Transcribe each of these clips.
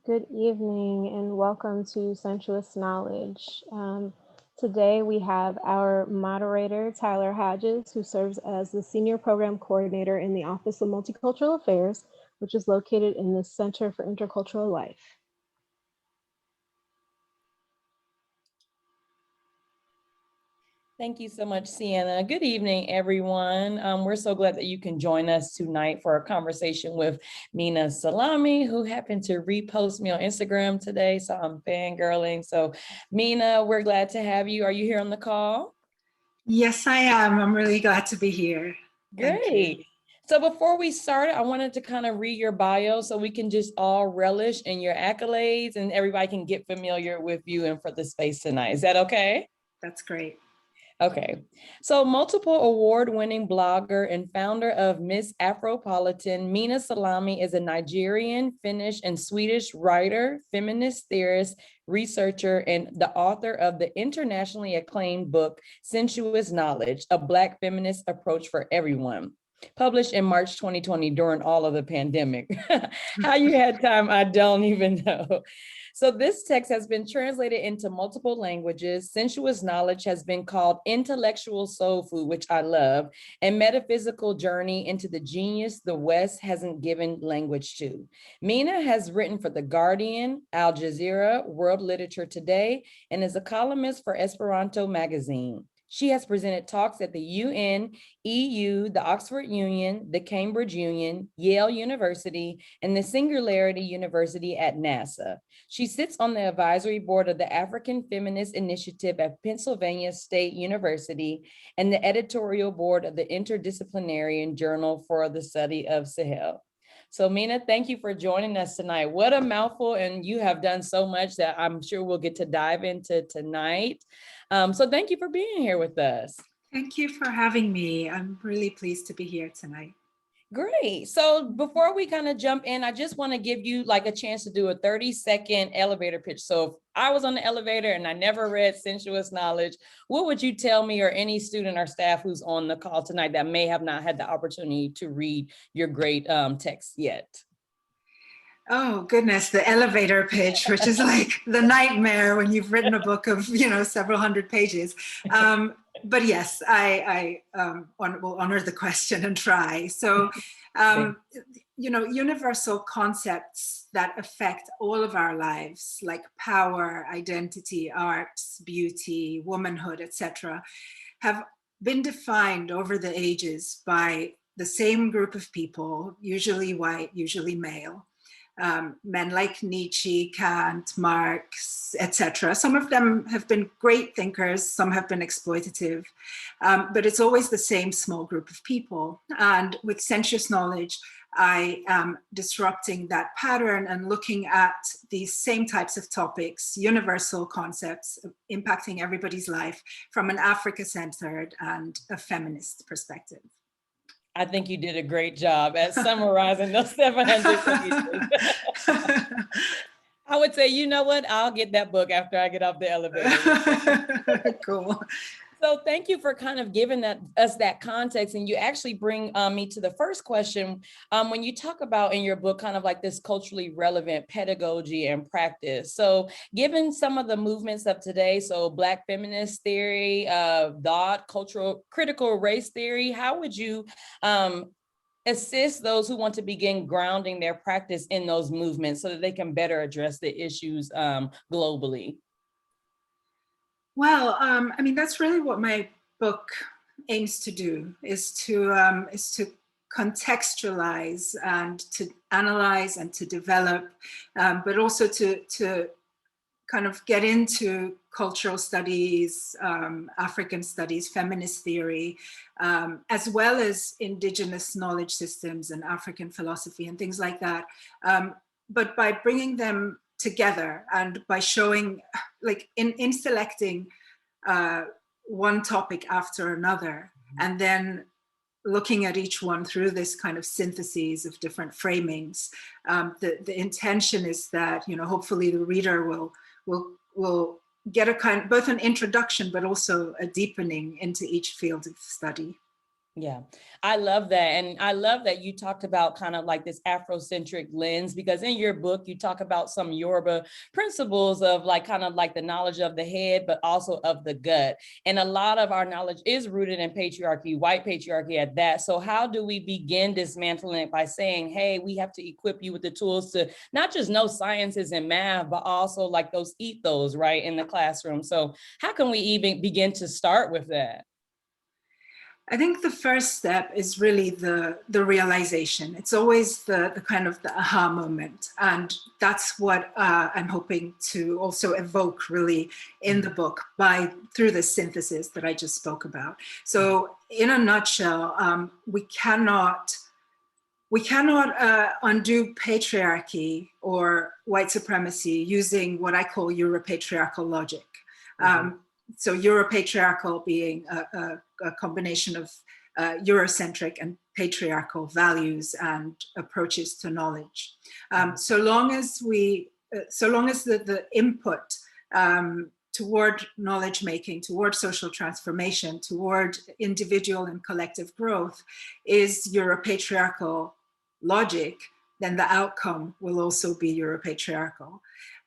Good evening and welcome to Sensuous Knowledge. Today we have our moderator, Tyler Hodges, who serves as the Senior Program Coordinator in the Office of Multicultural Affairs, which is located in the Center for Intercultural Life. Thank you so much, Sienna. Good evening, everyone. We're so glad that you can join us tonight for a conversation with Minna Salami, who happened to repost me on Instagram today, so I'm fangirling. So Minna, we're glad to have you. Are you here on the call? Yes, I am. I'm really glad to be here. Great. So before we start, I wanted to kind of read your bio so we can just all relish in your accolades and everybody can get familiar with you and for the space tonight. Is that okay? That's great. Okay, so multiple award-winning blogger and founder of MsAfropolitan, Minna Salami is a Nigerian, Finnish, and Swedish writer, feminist theorist, researcher, and the author of the internationally acclaimed book, Sensuous Knowledge, a Black Feminist Approach for Everyone, published in March 2020 during all of the pandemic. How you had time, I don't even know. So this text has been translated into multiple languages. Sensuous Knowledge has been called intellectual soul food, which I love, and metaphysical journey into the genius the West hasn't given language to. Minna has written for The Guardian, Al Jazeera, World Literature Today, and is a columnist for Esperanto Magazine. She has presented talks at the UN, EU, the Oxford Union, the Cambridge Union, Yale University, and the Singularity University at NASA. She sits on the advisory board of the African Feminist Initiative at Pennsylvania State University and the editorial board of the Interdisciplinary Journal for the Study of Sahel. So Minna, thank you for joining us tonight. What a mouthful, and you have done so much that I'm sure we'll get to dive into tonight. So thank you for being here with us. Thank you for having me. I'm really pleased to be here tonight. Great. So before we kind of jump in, I just want to give you like a chance to do a 30-second elevator pitch. So if I was on the elevator and I never read Sensuous Knowledge, what would you tell me or any student or staff who's on the call tonight that may have not had the opportunity to read your great text yet? Oh, goodness, the elevator pitch, which is like the nightmare when you've written a book of, several hundred pages. But yes, I will honor the question and try. So, universal concepts that affect all of our lives, like power, identity, arts, beauty, womanhood, etc., have been defined over the ages by the same group of people, usually white, usually male. Men like Nietzsche, Kant, Marx, etc. Some of them have been great thinkers, some have been exploitative, but it's always the same small group of people. And with Sensuous Knowledge, I am disrupting that pattern and looking at these same types of topics, universal concepts impacting everybody's life from an Africa-centered and a feminist perspective. I think you did a great job at summarizing those 700 pages. I would say, you know what? I'll get that book after I get off the elevator. Cool. So thank you for kind of giving us that context. And you actually bring me to the first question. When you talk about in your book, kind of like this culturally relevant pedagogy and practice. So given some of the movements of today, so Black feminist theory, thought, cultural critical race theory, how would you assist those who want to begin grounding their practice in those movements so that they can better address the issues globally? Well, that's really what my book aims to do, is to contextualize and to analyze and to develop, but also to kind of get into cultural studies, African studies, feminist theory, as well as indigenous knowledge systems and African philosophy and things like that. But by bringing them together and by showing, like in selecting one topic after another, and then looking at each one through this kind of syntheses of different framings, the intention is that, hopefully the reader will get a kind, both an introduction, but also a deepening into each field of study. Yeah, I love that. And I love that you talked about kind of like this Afrocentric lens, because in your book, you talk about some Yoruba principles of like kind of like the knowledge of the head, but also of the gut. And a lot of our knowledge is rooted in patriarchy, white patriarchy at that. So how do we begin dismantling it by saying, hey, we have to equip you with the tools to not just know sciences and math, but also like those ethos, right, in the classroom. So how can we even begin to start with that? I think the first step is really the realization. It's always the kind of the aha moment. And that's what I'm hoping to also evoke really in the book through the synthesis that I just spoke about. So in a nutshell, we cannot undo patriarchy or white supremacy using what I call Europatriarchal logic. So Europatriarchal being a combination of Eurocentric and patriarchal values and approaches to knowledge. So long as the input toward knowledge making, toward social transformation, toward individual and collective growth is Europatriarchal logic, then the outcome will also be Europatriarchal.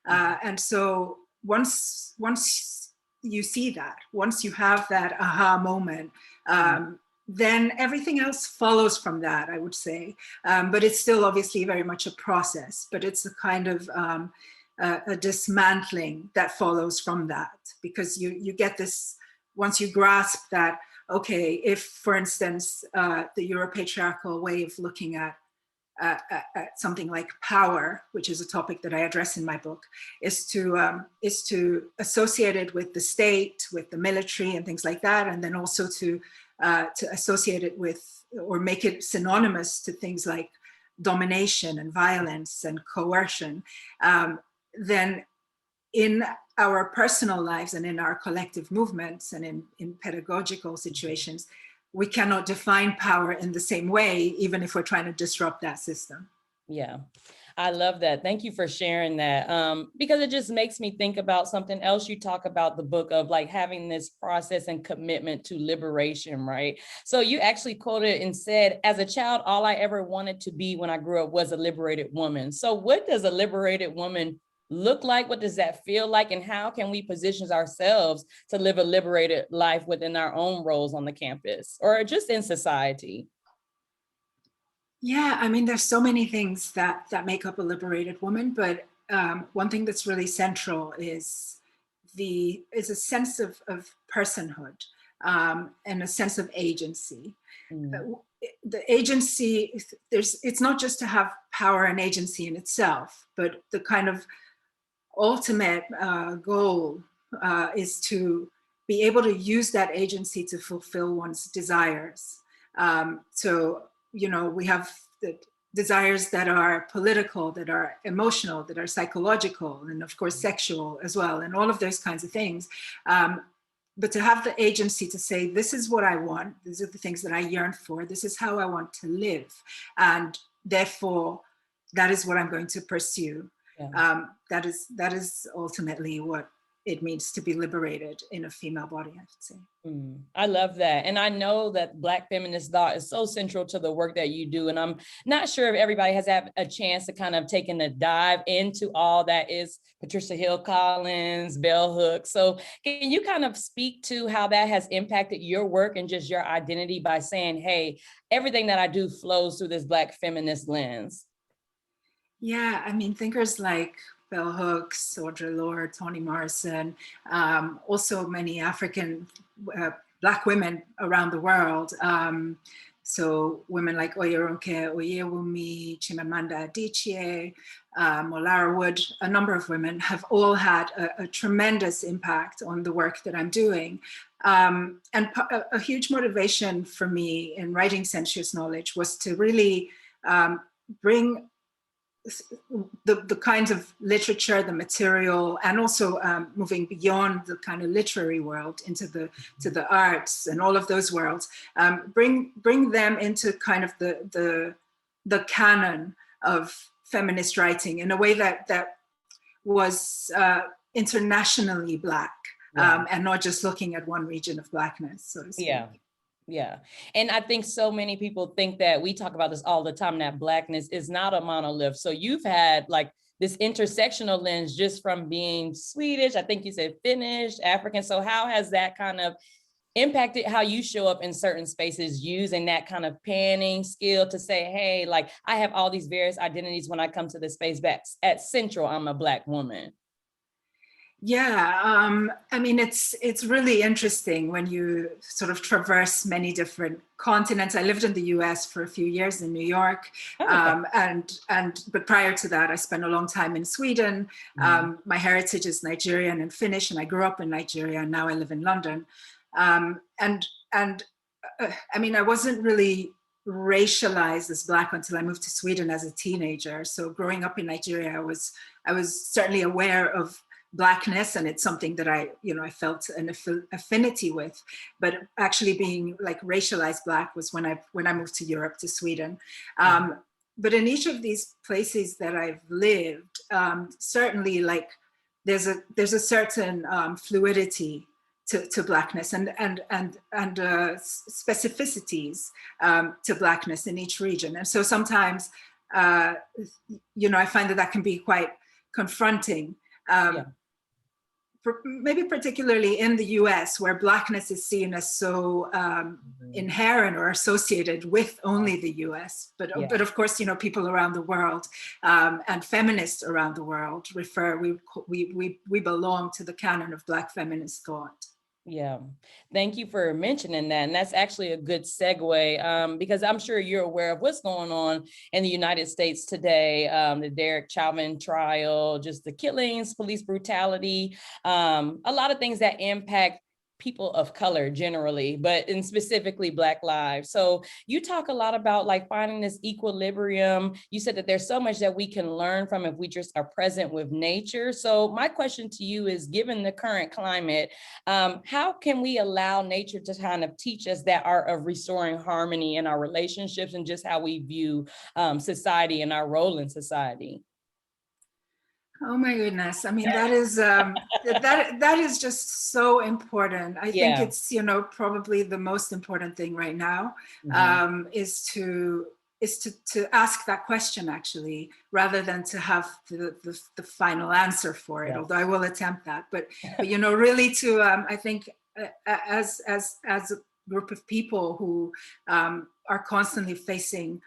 And so once you see that, once you have that aha moment, then everything else follows from that, I would say. But it's still obviously very much a process, but it's a kind of a dismantling that follows from that, because you get this, once you grasp that, okay, if, for instance, the Europatriarchal way of looking at something like power, which is a topic that I address in my book, is to associate it with the state, with the military and things like that, and then also to associate it with, or make it synonymous to things like domination and violence and coercion, then in our personal lives and in our collective movements and in pedagogical situations, we cannot define power in the same way, even if we're trying to disrupt that system. Yeah, I love that. Thank you for sharing that. Because it just makes me think about something else you talk about the book of, like having this process and commitment to liberation, right? So you actually quoted and said, as a child, all I ever wanted to be when I grew up was a liberated woman. So what does a liberated woman look like? What does that feel like? And how can we position ourselves to live a liberated life within our own roles on the campus or just in society? Yeah, I mean, there's so many things that make up a liberated woman, but one thing that's really central is a sense of personhood and a sense of agency. The agency, it's not just to have power and agency in itself, but the kind of ultimate goal is to be able to use that agency to fulfill one's desires. So, you know, we have the desires that are political, that are emotional, that are psychological, and of course sexual as well, and all of those kinds of things. But to have the agency to say, this is what I want, these are the things that I yearn for, this is how I want to live, and therefore that is what I'm going to pursue. Yeah. That is ultimately what it means to be liberated in a female body, I should say. I love that. And I know that Black feminist thought is so central to the work that you do. And I'm not sure if everybody has had a chance to kind of take a dive into all that is Patricia Hill Collins, Bell Hooks. So can you kind of speak to how that has impacted your work and just your identity by saying, hey, everything that I do flows through this Black feminist lens? Yeah, I mean, thinkers like Bell Hooks, Audre Lorde, Toni Morrison, also many African Black women around the world. So women like Oyeronke Oyewumi, Chimamanda Adichie, Molara Wood, a number of women have all had a tremendous impact on the work that I'm doing. And a huge motivation for me in writing Sensuous Knowledge was to really bring the kinds of literature, the material, and also moving beyond the kind of literary world into the arts and all of those worlds, bring them into kind of the canon of feminist writing in a way that was internationally Black, and not just looking at one region of Blackness, so to speak. Yeah. Yeah. And I think so many people think that we talk about this all the time, that Blackness is not a monolith. So you've had like this intersectional lens just from being Swedish, I think you said Finnish, African. So how has that kind of impacted how you show up in certain spaces, using that kind of panning skill to say, hey, like I have all these various identities when I come to the space, but at central, I'm a Black woman? Yeah, I mean, it's really interesting when you sort of traverse many different continents. I lived in the US for a few years in New York, but prior to that, I spent a long time in Sweden. My heritage is Nigerian and Finnish, and I grew up in Nigeria, and now I live in London. I mean, I wasn't really racialized as Black until I moved to Sweden as a teenager. So growing up in Nigeria, I was certainly aware of Blackness, and it's something that I felt an affinity with. But actually being like racialized Black was when I moved to Europe, to Sweden. But in each of these places that I've lived, certainly like there's a certain fluidity to Blackness and specificities to Blackness in each region. And so sometimes, I find that can be quite confronting. Maybe particularly in the US, where Blackness is seen as so inherent or associated with only the US. But of course, people around the world and feminists around the world we belong to the canon of Black feminist thought. Yeah, thank you for mentioning that. And that's actually a good segue because I'm sure you're aware of what's going on in the United States today, the Derek Chauvin trial, just the killings, police brutality, a lot of things that impact people of color generally, but in specifically Black lives. So you talk a lot about like finding this equilibrium. You said that there's so much that we can learn from if we just are present with nature. So my question to you is, given the current climate, how can we allow nature to kind of teach us that art of restoring harmony in our relationships and just how we view society and our role in society? Oh my goodness. I mean, that is that is just so important. I think it's, probably the most important thing right now, is to ask that question, actually, rather than to have the final answer for it, although I will attempt that. But really to, I think as a group of people who are constantly facing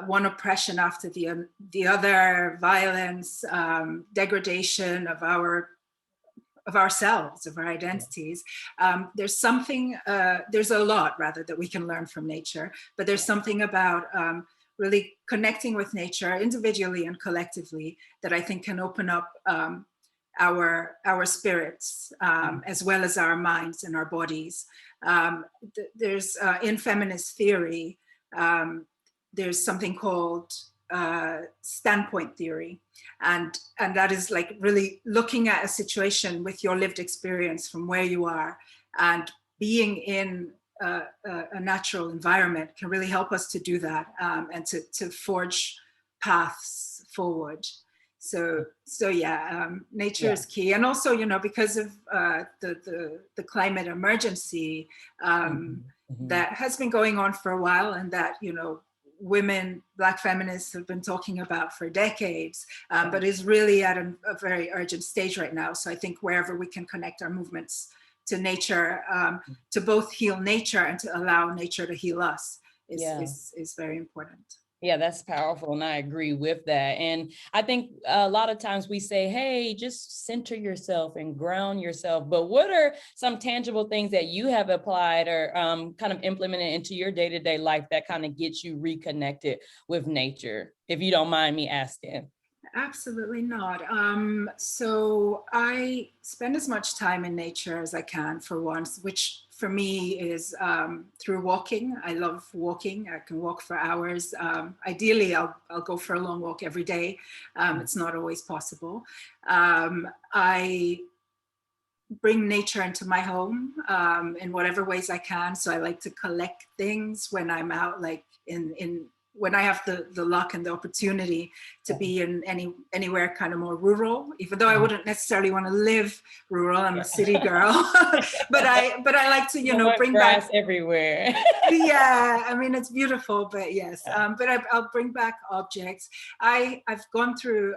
one oppression after the other, violence, degradation of ourselves, of our identities. There's a lot rather that we can learn from nature, but there's something about really connecting with nature individually and collectively that I think can open up our spirits as well as our minds and our bodies. There's in feminist theory, there's something called standpoint theory. And that is like really looking at a situation with your lived experience from where you are, and being in a natural environment can really help us to do that, and to forge paths forward. So yeah, nature is key. And also, because of the climate emergency that has been going on for a while, and that, women, Black feminists have been talking about for decades, but is really at a very urgent stage right now. So I think wherever we can connect our movements to nature, to both heal nature and to allow nature to heal us is very important. Yeah, that's powerful. And I agree with that. And I think a lot of times we say, hey, just center yourself and ground yourself. But what are some tangible things that you have applied or kind of implemented into your day-to-day life that kind of gets you reconnected with nature, if you don't mind me asking? Absolutely not. So I spend as much time in nature as I can, for once, which for me is through walking. I love walking. I can walk for hours. Ideally, I'll go for a long walk every day. It's not always possible. I bring nature into my home in whatever ways I can. So I like to collect things when I'm out, like in when I have the luck and the opportunity to be in anywhere kind of more rural, even though I wouldn't necessarily want to live rural, I'm a city girl, but I like to, you know, bring grass back everywhere. Yeah, I mean, it's beautiful, but yes, but I'll bring back objects. I've gone through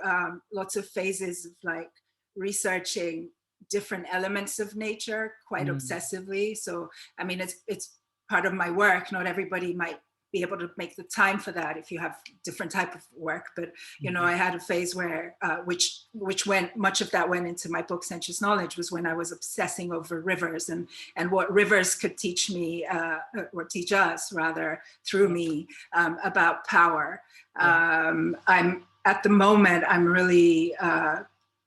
lots of phases of like researching different elements of nature quite obsessively. So, I mean, it's part of my work. Not everybody might be able to make the time for that if you have different type of work. But, you know, I had a phase where, which went, much of that went into my book, Sensuous Knowledge, was when I was obsessing over rivers and what rivers could teach me, or teach us rather, through me, about power. I'm, at the moment, I'm really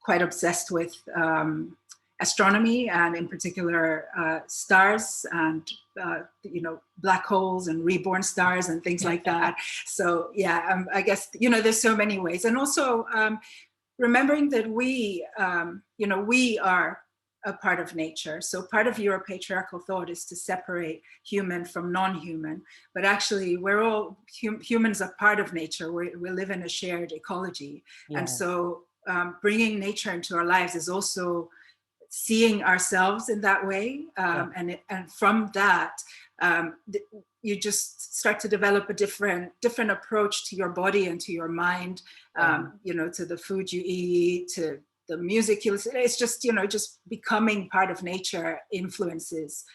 quite obsessed with astronomy, and in particular stars and you know, black holes and reborn stars and things like that. So yeah, I guess, you know, there's so many ways. And also remembering that we, you know, we are a part of nature. So part of Europatriarchal thought is to separate human from non-human, but actually we're all, humans are part of nature. We live in a shared ecology. Yeah. And so bringing nature into our lives is also seeing ourselves in that way, and from that, you just start to develop a different approach to your body and to your mind, you know, to the food you eat, to the music you listen. It's just, you know, just becoming part of nature influences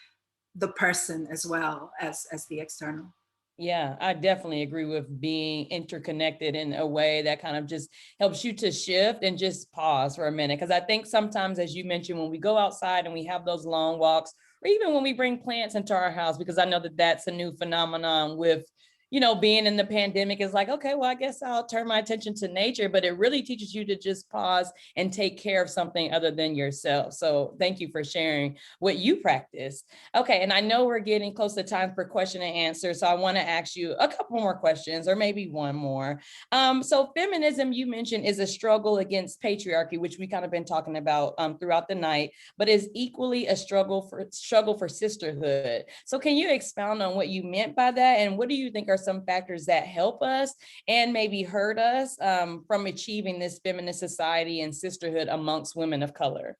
the person as well as the external. Yeah, I definitely agree with being interconnected in a way that kind of just helps you to shift and just pause for a minute. Because I think sometimes, as you mentioned, when we go outside and we have those long walks, or even when we bring plants into our house, because I know that that's a new phenomenon with, you know, being in the pandemic, is like, okay, well, I guess I'll turn my attention to nature, but it really teaches you to just pause and take care of something other than yourself. So thank you for sharing what you practice. Okay, and I know we're getting close to time for question and answer, so I want to ask you a couple more questions, or maybe one more. So feminism, you mentioned, is a struggle against patriarchy, which we kind of been talking about throughout the night, but is equally a struggle for sisterhood. So can you expound on what you meant by that, and what do you think are some factors that help us and maybe hurt us from achieving this feminist society and sisterhood amongst women of color?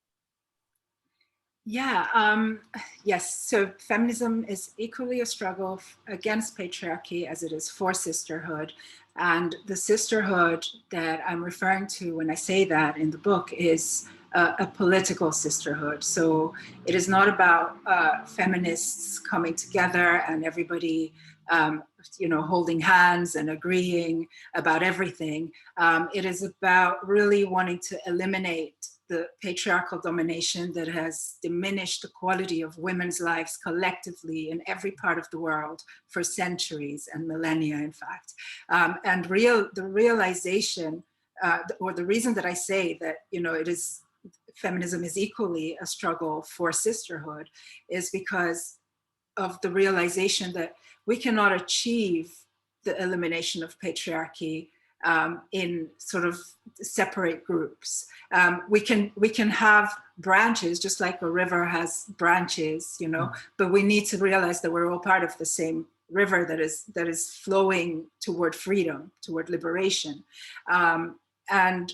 Yeah, yes, so feminism is equally a struggle against patriarchy as it is for sisterhood. And the sisterhood that I'm referring to when I say that in the book is a political sisterhood. So it is not about feminists coming together and everybody you know, holding hands and agreeing about everything. It is about really wanting to eliminate the patriarchal domination that has diminished the quality of women's lives collectively in every part of the world for centuries and millennia, in fact. And the realization, or the reason that I say that, you know, feminism is equally a struggle for sisterhood, is because of the realization that we cannot achieve the elimination of patriarchy in sort of separate groups. We can have branches, just like a river has branches, you know, but we need to realize that we're all part of the same river that is flowing toward freedom, toward liberation. And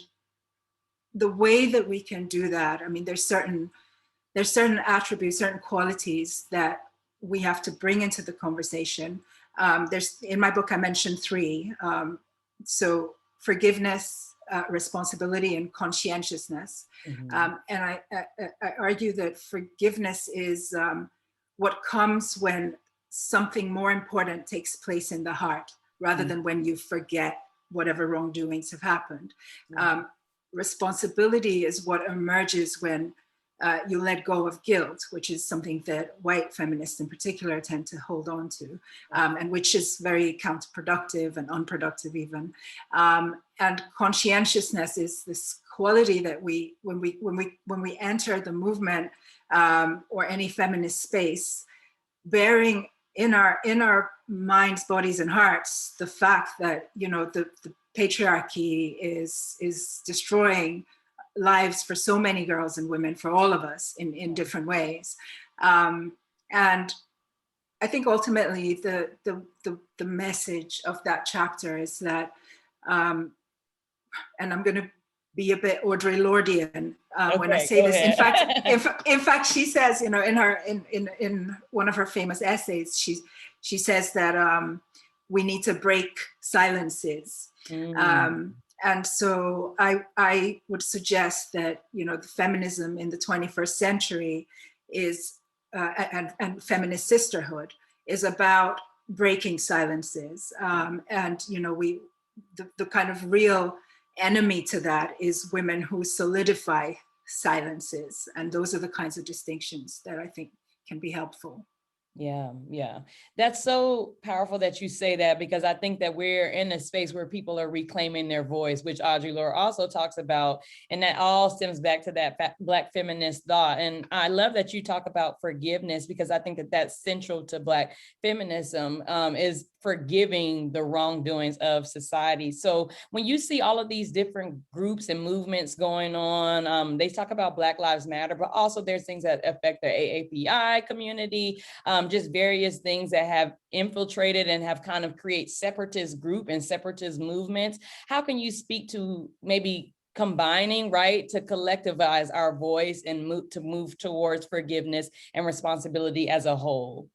the way that we can do that, I mean, there's certain attributes, certain qualities that we have to bring into the conversation. In my book, I mentioned 3. So forgiveness, responsibility, and conscientiousness. And I argue that forgiveness is what comes when something more important takes place in the heart, rather than when you forget whatever wrongdoings have happened. Responsibility is what emerges when you let go of guilt, which is something that white feminists in particular tend to hold on to, and which is very counterproductive and unproductive even. And conscientiousness is this quality that when we enter the movement or any feminist space, bearing in our minds, bodies, and hearts the fact that, you know, the patriarchy is destroying lives for so many girls and women, for all of us in different ways. And I think ultimately the the message of that chapter is that, and I'm going to be a bit Audre Lordian when I say this. In fact, she says, in her in one of her famous essays, she says that we need to break silences. And so I would suggest that, the feminism in the 21st century is, and feminist sisterhood is about breaking silences. And, the kind of real enemy to that is women who solidify silences. And those are the kinds of distinctions that I think can be helpful. Yeah. That's so powerful that you say that, because I think that we're in a space where people are reclaiming their voice, which Audre Lorde also talks about. And that all stems back to that Black feminist thought. And I love that you talk about forgiveness, because I think that that's central to Black feminism, is forgiving the wrongdoings of society. So when you see all of these different groups and movements going on, they talk about Black Lives Matter, but also there's things that affect the AAPI community, just various things that have infiltrated and have kind of create separatist group and separatist movements. How can you speak to maybe combining, right, to collectivize our voice and move towards forgiveness and responsibility as a whole?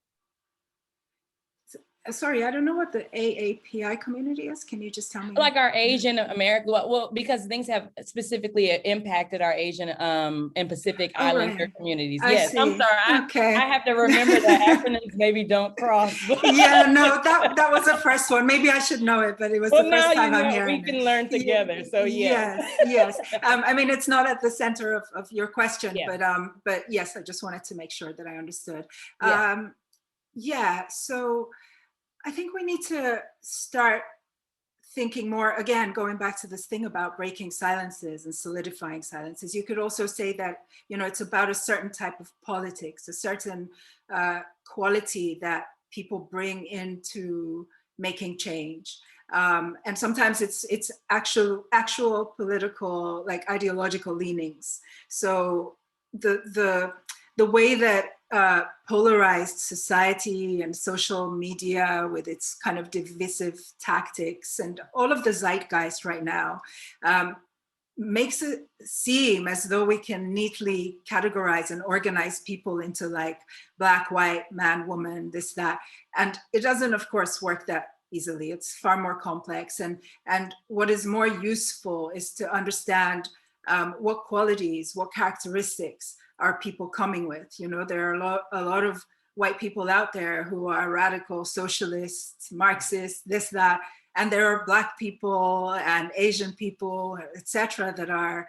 Sorry, I don't know what the AAPI community is. Can you just tell me? Like our Asian American, well, because things have specifically impacted our Asian and Pacific Islander communities. Yes, I'm sorry. Okay. I have to remember that acronyms maybe don't cross. Yeah, no, that was the first one. Maybe I should know it, but it was the first time I'm hearing it. We can learn together. So yeah. Yes. I mean, it's not at the center of your question, but yes, I just wanted to make sure that I understood. So I think we need to start thinking more, again, going back to this thing about breaking silences and solidifying silences. You could also say that, it's about a certain type of politics, a certain quality that people bring into making change. And sometimes it's actual political, like ideological leanings. So the way that polarized society and social media with its kind of divisive tactics and all of the zeitgeist right now makes it seem as though we can neatly categorize and organize people into like black, white, man, woman, this, that. And it doesn't, of course, work that easily. It's far more complex. And what is more useful is to understand what qualities, what characteristics are people coming with. There are a lot of white people out there who are radical socialists, Marxists, this, that, and there are Black people and Asian people, etc., that are,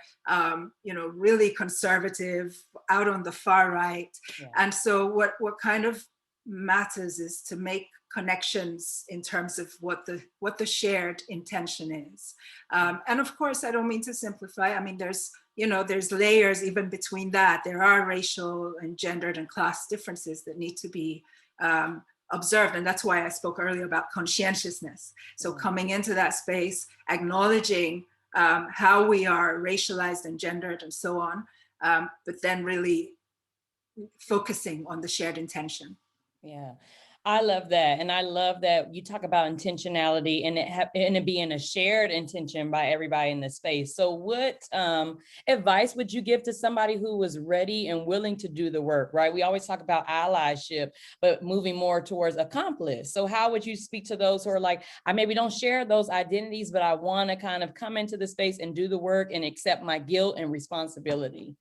really conservative, out on the far right. Yeah. And so what kind of matters is to make connections in terms of what the shared intention is. And of course, I don't mean to simplify. I mean, there's layers even between that. There are racial and gendered and class differences that need to be observed. And that's why I spoke earlier about conscientiousness. So coming into that space, acknowledging how we are racialized and gendered and so on, but then really focusing on the shared intention. Yeah. I love that. And I love that you talk about intentionality and it being a shared intention by everybody in the space. So what advice would you give to somebody who was ready and willing to do the work, right? We always talk about allyship, but moving more towards accomplice. So how would you speak to those who are like, I maybe don't share those identities, but I want to kind of come into the space and do the work and accept my guilt and responsibility?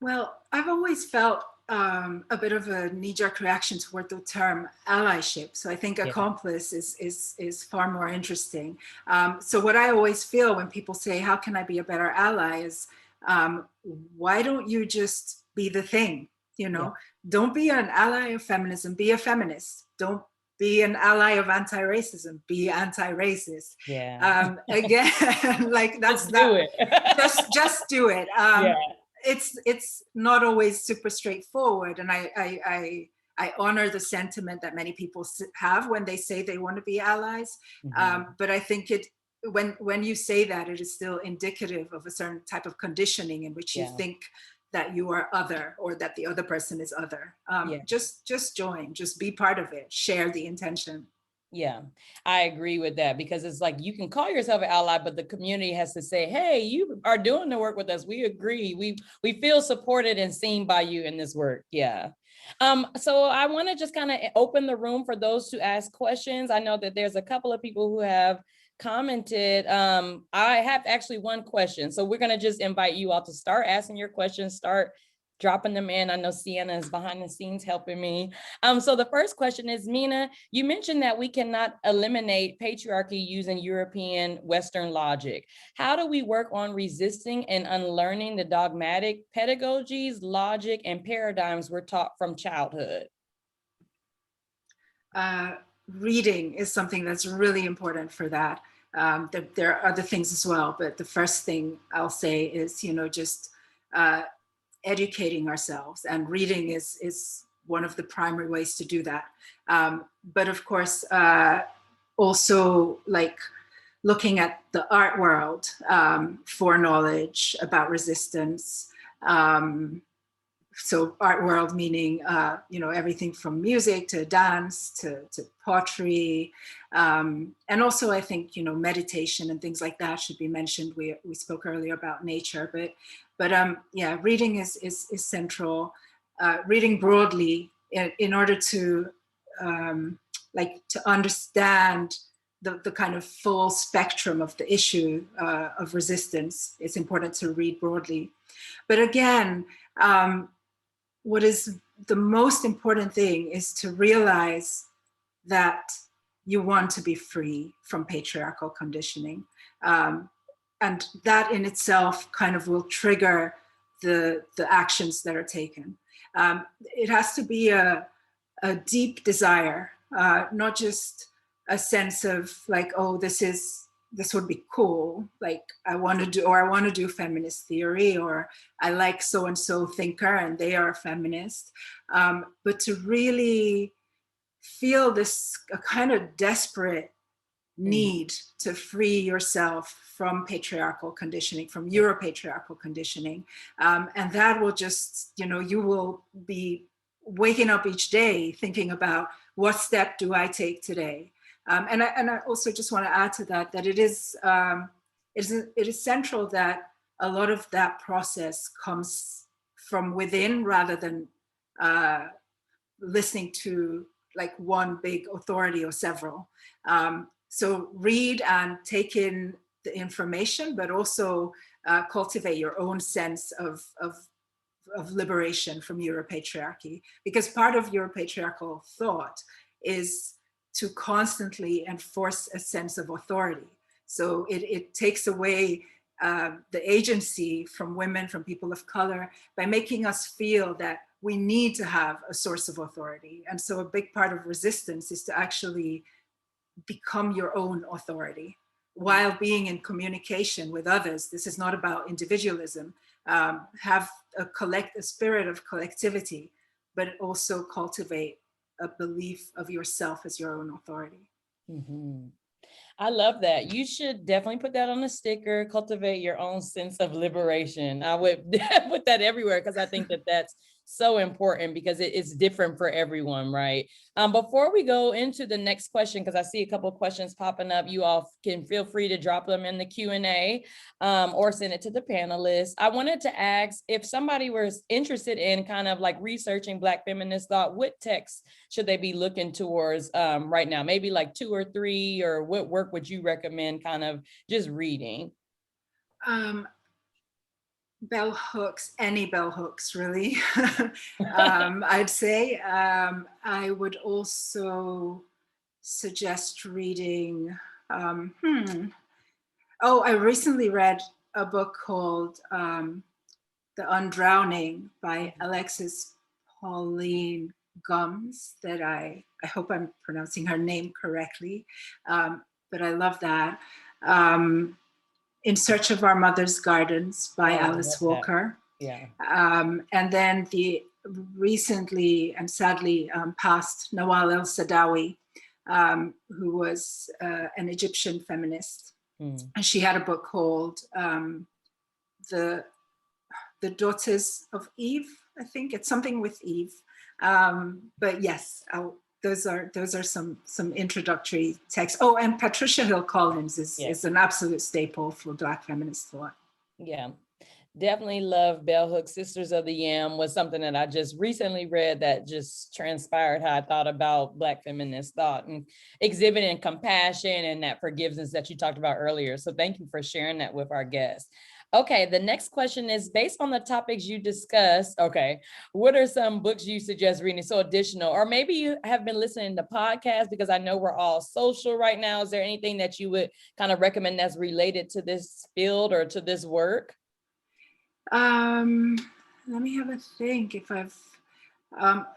Well, I've always felt a bit of a knee-jerk reaction toward the term allyship. So I think accomplice is far more interesting. So what I always feel when people say, how can I be a better ally, is why don't you just be the thing? Don't be an ally of feminism, be a feminist. Don't be an ally of anti-racism, be anti-racist. Yeah. Again, like that's just do it. just do it. It's not always super straightforward, and I honor the sentiment that many people have when they say they want to be allies. But I think when you say that, it is still indicative of a certain type of conditioning in which you think that you are other or that the other person is other. Yeah. Just join, just be part of it, share the intention. Yeah, I agree with that, because it's like you can call yourself an ally, but the community has to say, hey, you are doing the work with us. We agree. We feel supported and seen by you in this work. Yeah. So I want to just kind of open the room for those to ask questions. I know that there's a couple of people who have commented. I have actually one question. So we're going to just invite you all to start asking your questions, start dropping them in. I know Sienna is behind the scenes helping me. So the first question is, Minna, you mentioned that we cannot eliminate patriarchy using European Western logic. How do we work on resisting and unlearning the dogmatic pedagogies, logic, and paradigms we're taught from childhood? Reading is something that's really important for that. There are other things as well, but the first thing I'll say is, just educating ourselves, and reading is one of the primary ways to do that. But of course, also like looking at the art world for knowledge about resistance. So art world meaning, everything from music to dance to pottery. And also I think, meditation and things like that should be mentioned. We spoke earlier about nature, but yeah, reading is central. Reading broadly in order to to understand the kind of full spectrum of the issue of resistance. It's important to read broadly. But again, what is the most important thing is to realize that you want to be free from patriarchal conditioning. And that in itself kind of will trigger the actions that are taken. It has to be a deep desire, not just a sense of like, oh, this would be cool. Like I want to do feminist theory, or I like so-and-so thinker and they are a feminist. But to really feel this a kind of desperate need to free yourself from patriarchal conditioning, from Europatriarchal conditioning. And that will just, you will be waking up each day thinking about what step do I take today? And I also just want to add to that it is central that a lot of that process comes from within rather than listening to like one big authority or several. So read and take in the information, but also cultivate your own sense of liberation from Europatriarchy, because part of Europatriarchal thought is to constantly enforce a sense of authority. So it takes away the agency from women, from people of color, by making us feel that we need to have a source of authority. And so a big part of resistance is to actually become your own authority while being in communication with others. This is not about individualism. Have a spirit of collectivity, but also cultivate a belief of yourself as your own authority. Mm-hmm. I love that. You should definitely put that on a sticker, cultivate your own sense of liberation. I would put that everywhere, because I think that that's so important, because it's different for everyone, right? Before we go into the next question, because I see a couple of questions popping up, you all can feel free to drop them in the Q&A or send it to the panelists. I wanted to ask, if somebody was interested in kind of like researching Black feminist thought, what texts should they be looking towards right now? Maybe like 2 or 3, or what work would you recommend kind of just reading? Bell hooks, any bell hooks, really. I'd say. I would also suggest reading. Oh, I recently read a book called The Undrowning by Alexis Pauline Gumbs that I hope I'm pronouncing her name correctly, but I love that. In Search of Our Mother's Gardens by Alice Walker. Yeah. And then the recently and sadly passed Nawal El-Saadawi, who was an Egyptian feminist. And she had a book called The the Daughters of Eve. I think it's something with Eve. But yes, those are some introductory texts. Oh, and Patricia Hill Collins is an absolute staple for Black feminist thought. Yeah, definitely love Bell Hooks. Sisters of the Yam was something that I just recently read that just transpired how I thought about Black feminist thought and exhibiting compassion and that forgiveness that you talked about earlier. So thank you for sharing that with our guests. Okay, the next question is, based on the topics you discussed, okay, what are some books you suggest reading? So additional, or maybe you have been listening to podcasts, because I know we're all social right now. Is there anything that you would kind of recommend that's related to this field or to this work? Let me have a think if I've,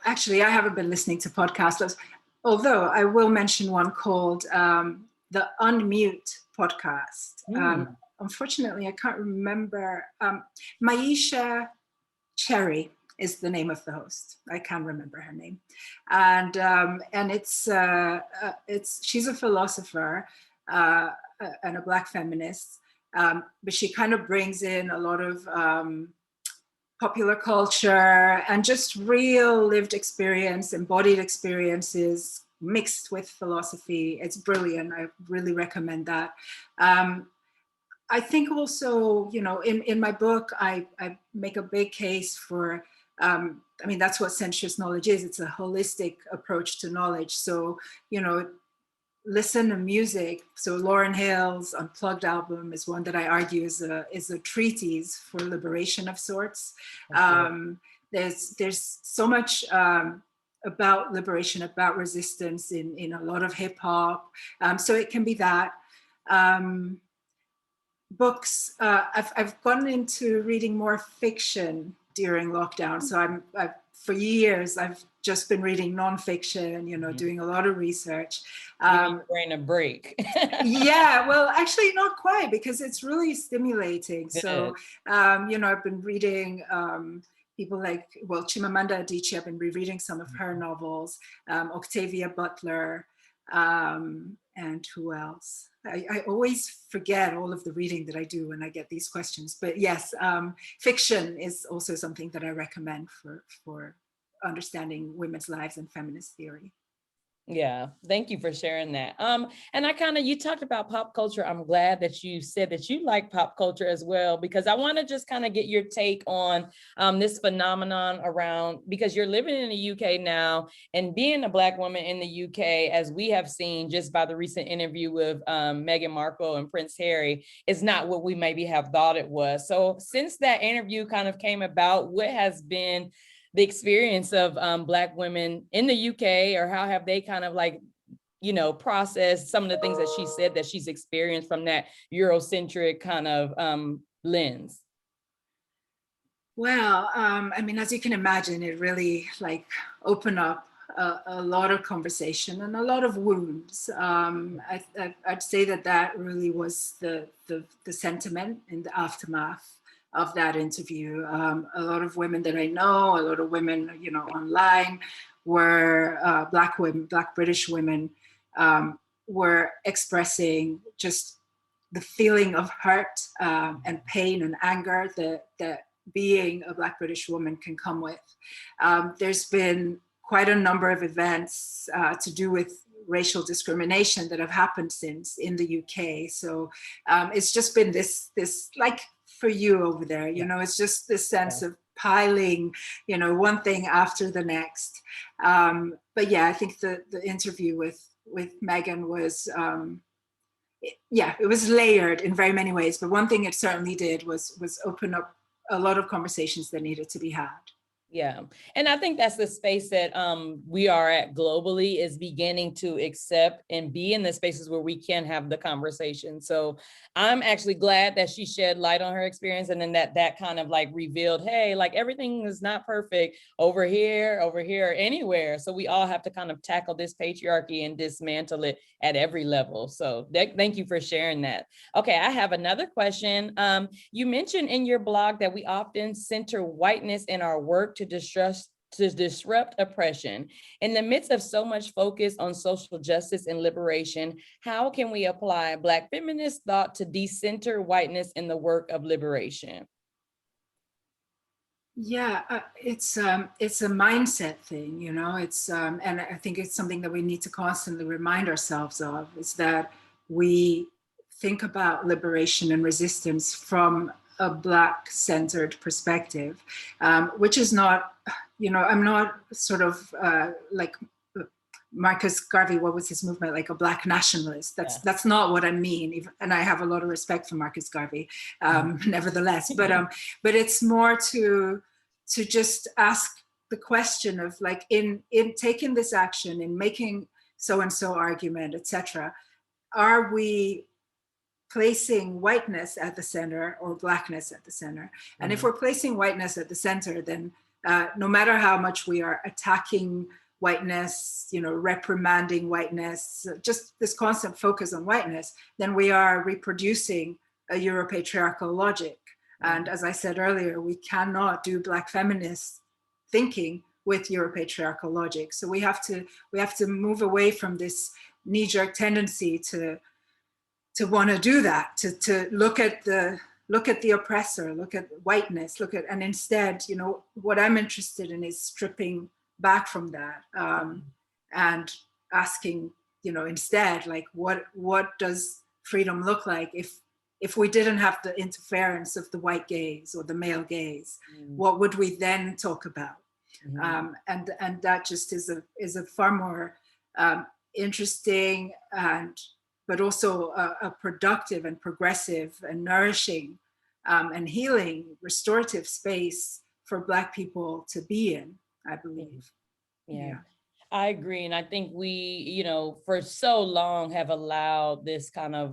actually, I haven't been listening to podcasts, although I will mention one called the Unmute podcast. Unfortunately, I can't remember. Maisha Cherry is the name of the host. I can't remember her name. And she's a philosopher and a Black feminist, but she kind of brings in a lot of popular culture and just real lived experience, embodied experiences mixed with philosophy. It's brilliant. I really recommend that. I think also, you know, in my book, I make a big case for, I mean, that's what sensuous knowledge is. It's a holistic approach to knowledge. So, you know, listen to music. So Lauryn Hill's Unplugged album is one that I argue is a treatise for liberation of sorts. There's so much about liberation, about resistance in a lot of hip hop. So it can be that. Books, I've gotten into reading more fiction during lockdown. So for years, I've just been reading nonfiction, you know, doing a lot of research. Brain a break. Yeah, well, actually not quite, because it's really stimulating. So, you know, I've been reading people like, well, Chimamanda Adichie, I've been rereading some of her novels, Octavia Butler, and who else? I always forget all of the reading that I do when I get these questions. But yes, fiction is also something that I recommend for understanding women's lives and feminist theory. Yeah, thank you for sharing that. And you talked about pop culture. I'm glad that you said that you like pop culture as well, because I want to just kind of get your take on this phenomenon around, because you're living in the UK now, and being a Black woman in the UK, as we have seen just by the recent interview with Meghan Markle and Prince Harry, is not what we maybe have thought it was. So since that interview kind of came about, what has been the experience of Black women in the UK, or how have they kind of like, you know, processed some of the things that she said that she's experienced from that Eurocentric kind of lens? Well, I mean, as you can imagine, it really like opened up a lot of conversation and a lot of wounds. I'd say that really was the sentiment in the aftermath of that interview. A lot of women that I know, a lot of women, you know, online were Black women, Black British women, were expressing just the feeling of hurt and pain and anger that being a Black British woman can come with. There's been quite a number of events to do with racial discrimination that have happened since in the UK. So it's just been this like for you over there, you know, it's just this sense of piling, you know, one thing after the next. But yeah, I think the interview with Meghan was, it was layered in very many ways. But one thing it certainly did was open up a lot of conversations that needed to be had. Yeah. And I think that's the space that we are at globally, is beginning to accept and be in the spaces where we can have the conversation. So I'm actually glad that she shed light on her experience, and then that kind of like revealed, hey, like everything is not perfect over here, anywhere. So we all have to kind of tackle this patriarchy and dismantle it at every level. So thank you for sharing that. Okay, I have another question. You mentioned in your blog that we often center whiteness in our work to disrupt oppression. In the midst of so much focus on social justice and liberation, how can we apply Black feminist thought to decenter whiteness in the work of liberation? Yeah, it's a mindset thing, you know. It's and I think it's something that we need to constantly remind ourselves of, is that we think about liberation and resistance from a Black-centered perspective, which is not, you know, I'm not sort of like Marcus Garvey. What was his movement? Like a Black nationalist. That's not what I mean. And I have a lot of respect for Marcus Garvey, nevertheless. But it's more to just ask the question of, like, in taking this action, in making so and so argument, etc. Are we placing whiteness at the center or Blackness at the center? And if we're placing whiteness at the center, then no matter how much we are attacking whiteness, you know, reprimanding whiteness, just this constant focus on whiteness, then we are reproducing a Europatriarchal logic. And as I said earlier, we cannot do Black feminist thinking with Europatriarchal logic. So we have to move away from this knee-jerk tendency to want to do that, to look at the oppressor, look at whiteness, and instead, you know, what I'm interested in is stripping back from that, and asking, you know, instead, like, what does freedom look like if we didn't have the interference of the white gaze or the male gaze? What would we then talk about? And that just is a far more interesting but also a productive and progressive and nourishing and healing, restorative space for Black people to be in, I believe. Yeah. I agree. And I think we, you know, for so long have allowed this kind of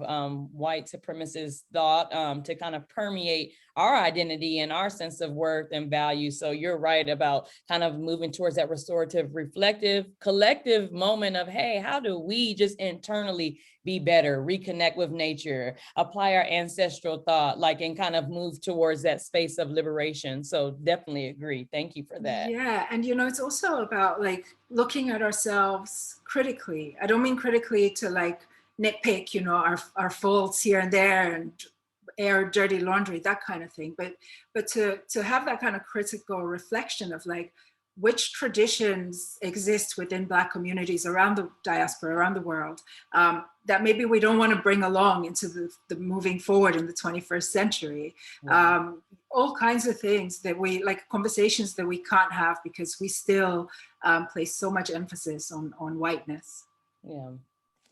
white supremacist thought to kind of permeate our identity and our sense of worth and value. So you're right about kind of moving towards that restorative, reflective, collective moment of, hey, how do we just internally be better, reconnect with nature, apply our ancestral thought, like, and kind of move towards that space of liberation. So definitely agree. Thank you for that. Yeah, and you know, it's also about, like, looking at ourselves critically. I don't mean critically to, like, nitpick, you know, our faults here and there and air dirty laundry, that kind of thing, but to have that kind of critical reflection of, like, which traditions exist within Black communities around the diaspora, around the world, that maybe we don't want to bring along into the moving forward in the 21st century. All kinds of things that we, like, conversations that we can't have because we still place so much emphasis on whiteness. Yeah.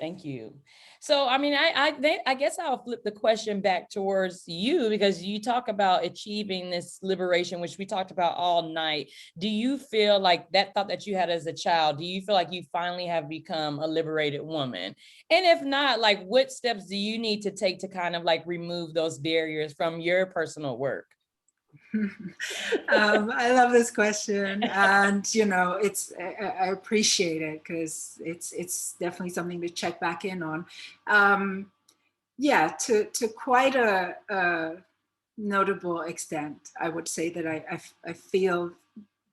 Thank you. So, I mean, I guess I'll flip the question back towards you, because you talk about achieving this liberation, which we talked about all night. Do you feel like that thought that you had as a child, do you feel like you finally have become a liberated woman? And if not, like, what steps do you need to take to kind of, like, remove those barriers from your personal work? I love this question, and you know, I appreciate it because it's definitely something to check back in on. Yeah, to quite a notable extent, I would say that I feel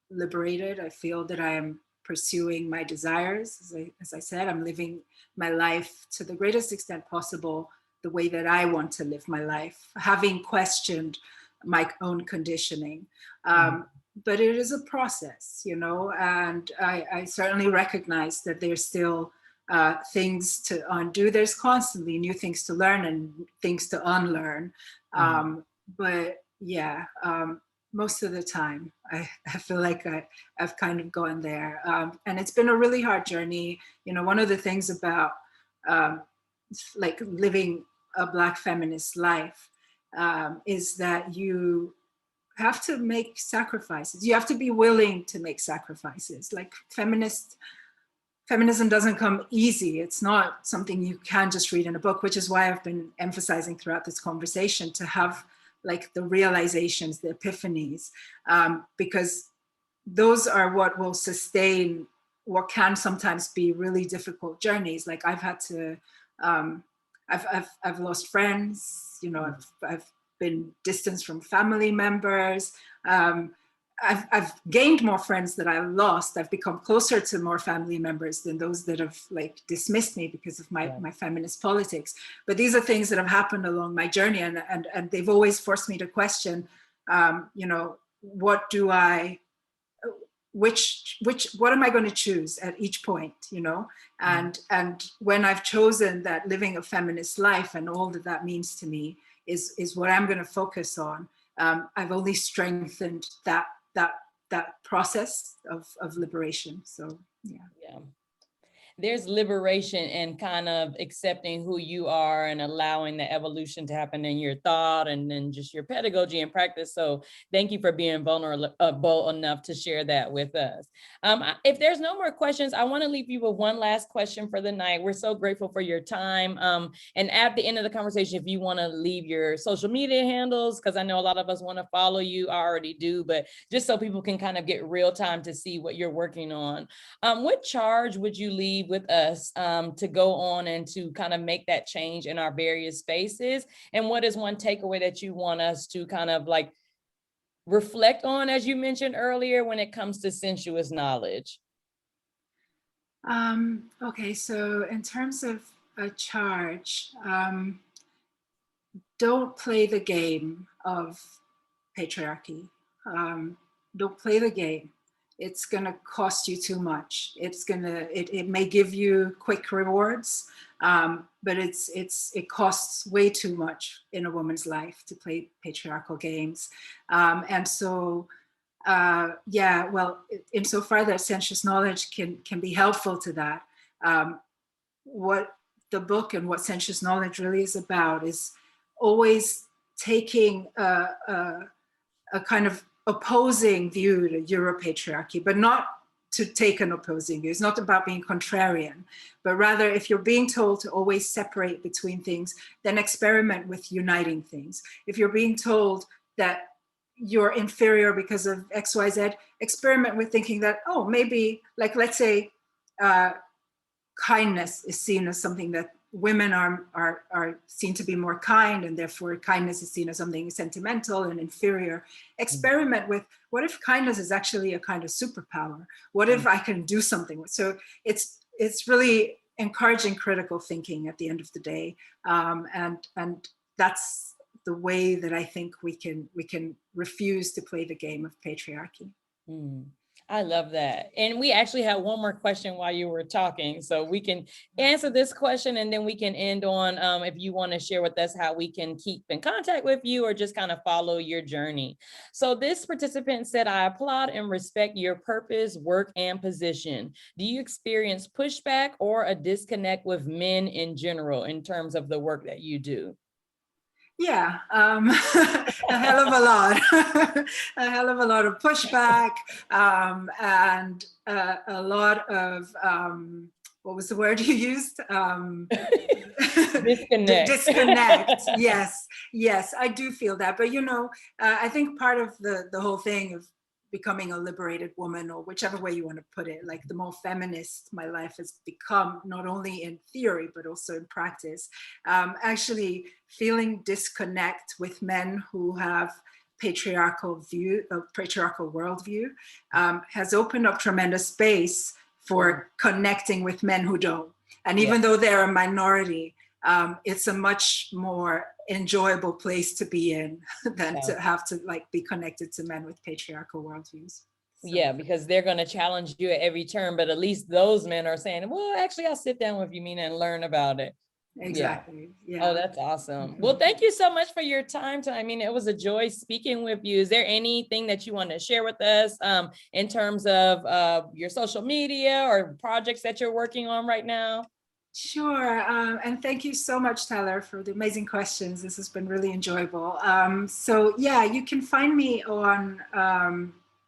liberated. I feel that I am pursuing my desires. As I said, I'm living my life to the greatest extent possible, the way that I want to live my life, having questioned my own conditioning. But it is a process, you know, and I certainly recognize that there's still things to undo. There's constantly new things to learn and things to unlearn. But yeah, most of the time, I feel like I've kind of gone there. And it's been a really hard journey. You know, one of the things about like living a Black feminist life is that you have to make sacrifices. You have to be willing to make sacrifices. Like, feminism doesn't come easy. It's not something you can just read in a book, which is why I've been emphasizing throughout this conversation to have, like, the realizations, the epiphanies, because those are what will sustain what can sometimes be really difficult journeys. Like, I've had to, I've lost friends, you know, I've been distanced from family members. I've gained more friends that I've lost. I've become closer to more family members than those that have, like, dismissed me because of my feminist politics. But these are things that have happened along my journey, and they've always forced me to question, you know, what do I, what am I going to choose at each point, you know? And when I've chosen that living a feminist life and all that that means to me is what I'm going to focus on, I've only strengthened that process of liberation. So yeah. There's liberation in kind of accepting who you are and allowing the evolution to happen in your thought and then just your pedagogy and practice. So thank you for being vulnerable enough to share that with us. If there's no more questions, I want to leave you with one last question for the night. We're so grateful for your time. And at the end of the conversation, if you want to leave your social media handles, because I know a lot of us want to follow you, I already do, but just so people can kind of get real time to see what you're working on. What charge would you leave with us to go on and to kind of make that change in our various spaces? And what is one takeaway that you want us to kind of like reflect on, as you mentioned earlier, when it comes to sensuous knowledge? Okay, so in terms of a charge, don't play the game of patriarchy. Don't play the game. It's going to cost you too much. It may give you quick rewards, but it costs way too much in a woman's life to play patriarchal games. And so, well, insofar that sensuous knowledge can be helpful to that, what the book and what sensuous knowledge really is about is always taking a kind of opposing view to Europatriarchy, but not to take an opposing view. It's not about being contrarian, but rather if you're being told to always separate between things, then experiment with uniting things. If you're being told that you're inferior because of X, Y, Z, experiment with thinking that, oh, maybe, like, let's say kindness is seen as something that women are seen to be more kind, and therefore kindness is seen as something sentimental and inferior. Experiment with, what if kindness is actually a kind of superpower? What if I can do something with? So it's really encouraging critical thinking at the end of the day, and that's the way that I think we can refuse to play the game of patriarchy. I love that. And we actually had one more question while you were talking, so we can answer this question and then we can end on if you want to share with us how we can keep in contact with you or just kind of follow your journey. So this participant said, I applaud and respect your purpose, work, and position. Do you experience pushback or a disconnect with men in general in terms of the work that you do? Yeah, a hell of a lot, a hell of a lot of pushback, and a lot of, what was the word you used? Disconnect. Disconnect, yes, I do feel that. But, you know, I think part of the whole thing of becoming a liberated woman, or whichever way you want to put it, like the more feminist my life has become, not only in theory, but also in practice, actually feeling disconnect with men who have patriarchal worldview has opened up tremendous space for connecting with men who don't. And even though they're a minority, it's a much more enjoyable place to be in than to have to like be connected to men with patriarchal worldviews. So. Yeah, because they're going to challenge you at every turn, but at least those men are saying, well, actually, I'll sit down with you, Minna, and learn about it. Exactly. Yeah. Oh, that's awesome. Well, thank you so much for your time. I mean, it was a joy speaking with you. Is there anything that you want to share with us in terms of your social media or projects that you're working on right now? Sure, and thank you so much, Tyler, for the amazing questions. This has been really enjoyable. So yeah, you can find me on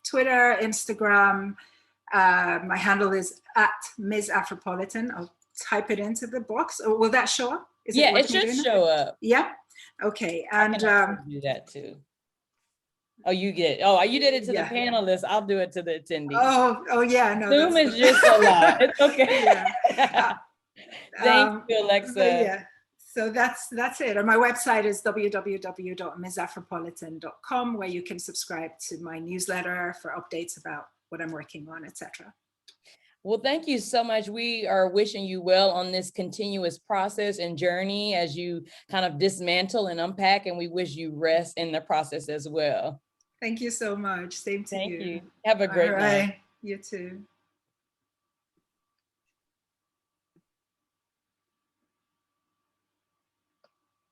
Twitter, Instagram. My handle is @MsAfropolitan. I'll type it into the box. Or will that show up? It should show up. Yeah. Okay. And do that too. Oh, you did it to the panelists. I'll do it to the attendees. Oh yeah. No. Zoom is just a lot. It's okay. Thank you, Alexa. Yeah. So that's it. And my website is www.MsAfropolitan.com, where you can subscribe to my newsletter for updates about what I'm working on, etc. Well, thank you so much. We are wishing you well on this continuous process and journey as you kind of dismantle and unpack, and we wish you rest in the process as well. Thank you so much. Same to Thank you. you. Have a great All night. right. You too.